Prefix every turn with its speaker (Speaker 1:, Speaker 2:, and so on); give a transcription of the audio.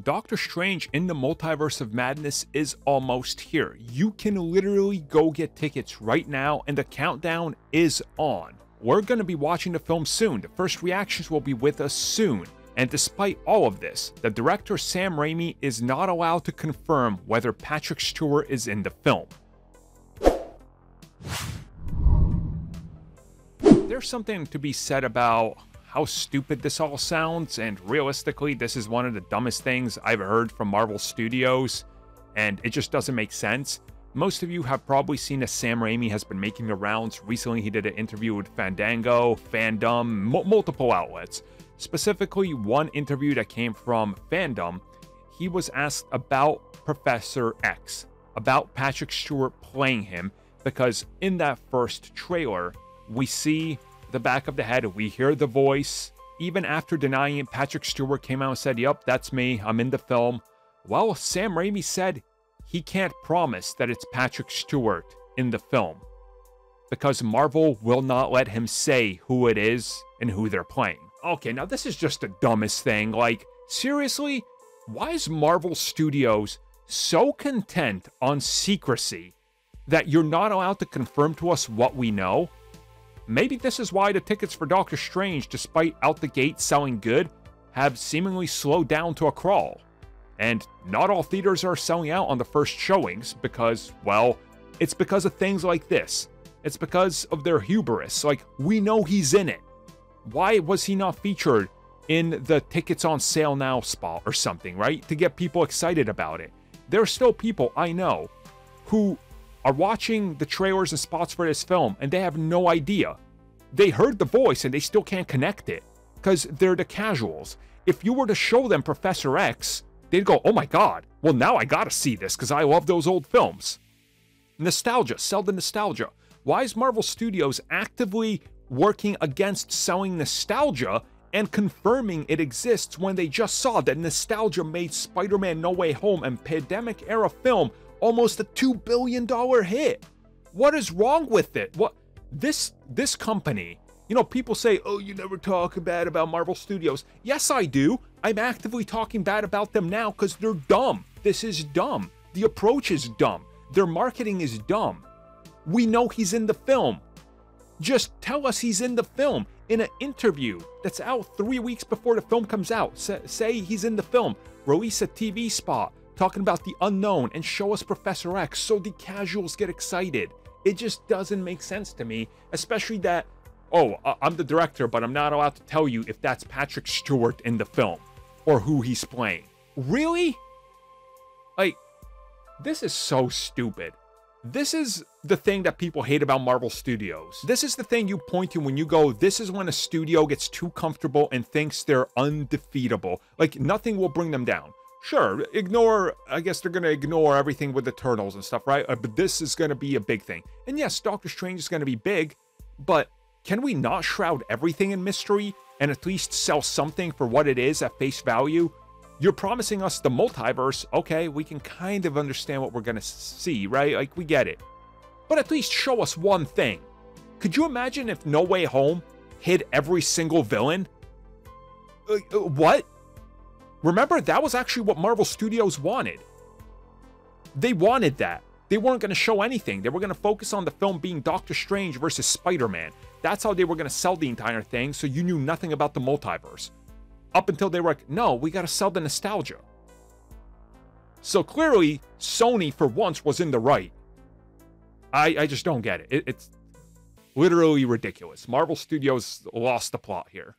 Speaker 1: Doctor Strange in the Multiverse of Madness is almost here. You can literally go get tickets right now, and the countdown is on. We're going to be watching the film soon. The first reactions will be with us soon. And despite all of this, the director Sam Raimi is not allowed to confirm whether Patrick Stewart is in the film. There's something to be said about how stupid this all sounds, and realistically, this is one of the dumbest things I've heard from Marvel Studios, and it just doesn't make sense. Most of you have probably seen that Sam Raimi has been making the rounds. Recently, he did an interview with Fandango, Fandom, multiple outlets. Specifically, one interview that came from Fandom, he was asked about Professor X, about Patrick Stewart playing him, because in that first trailer, we see the back of the head, we hear the voice. Even after denying it, Patrick Stewart came out and said, "Yep, that's me, I'm in the film." Well, Sam Raimi said he can't promise that it's Patrick Stewart in the film, because Marvel will not let him say who it is and who they're playing. Okay, now this is just the dumbest thing. Like, seriously? Why is Marvel Studios so content on secrecy that you're not allowed to confirm to us what we know? Maybe this is why the tickets for Doctor Strange, despite out the gate selling good, have seemingly slowed down to a crawl. And not all theaters are selling out on the first showings because, well, it's because of things like this. It's because of their hubris. Like, we know he's in it. Why was he not featured in the tickets on sale now spot or something, right? To get people excited about it. There are still people I know who are watching the trailers and spots for this film, and they have no idea. They heard the voice and they still can't connect it, because they're the casuals. If you were to show them Professor X, they'd go, "Oh my god, well now I gotta see this because I love those old films." Nostalgia, sell the nostalgia. Why is Marvel Studios actively working against selling nostalgia and confirming it exists when they just saw that nostalgia made Spider-Man No Way Home and pandemic-era film almost a $2 billion hit? What is wrong with it? What this company, you know, people say, "Oh, you never talk bad about Marvel Studios." Yes, I do. I'm actively talking bad about them now because they're dumb. This is dumb. The approach is dumb. Their marketing is dumb. We know he's in the film. Just tell us he's in the film in an interview that's out 3 weeks before the film comes out. Say he's in the film. Release a TV spot talking about the unknown and show us Professor X so the casuals get excited. It just doesn't make sense to me, especially that, "Oh, I'm the director, but I'm not allowed to tell you if that's Patrick Stewart in the film or who he's playing." Really? Like, this is so stupid. This is the thing that people hate about Marvel Studios. This is the thing you point to when you go, this is when a studio gets too comfortable and thinks they're undefeatable. Like, nothing will bring them down. Sure, I guess they're going to ignore everything with the Eternals and stuff, right? But this is going to be a big thing. And yes, Doctor Strange is going to be big, but can we not shroud everything in mystery and at least sell something for what it is at face value? You're promising us the multiverse. Okay, we can kind of understand what we're going to see, right? Like, we get it. But at least show us one thing. Could you imagine if No Way Home hid every single villain? What? Remember, that was actually what Marvel Studios wanted. They wanted that. They weren't going to show anything. They were going to focus on the film being Doctor Strange versus Spider-Man. That's how they were going to sell the entire thing, so you knew nothing about the multiverse. Up until they were like, "No, we got to sell the nostalgia." So clearly, Sony, for once, was in the right. I just don't get it. It's literally ridiculous. Marvel Studios lost the plot here.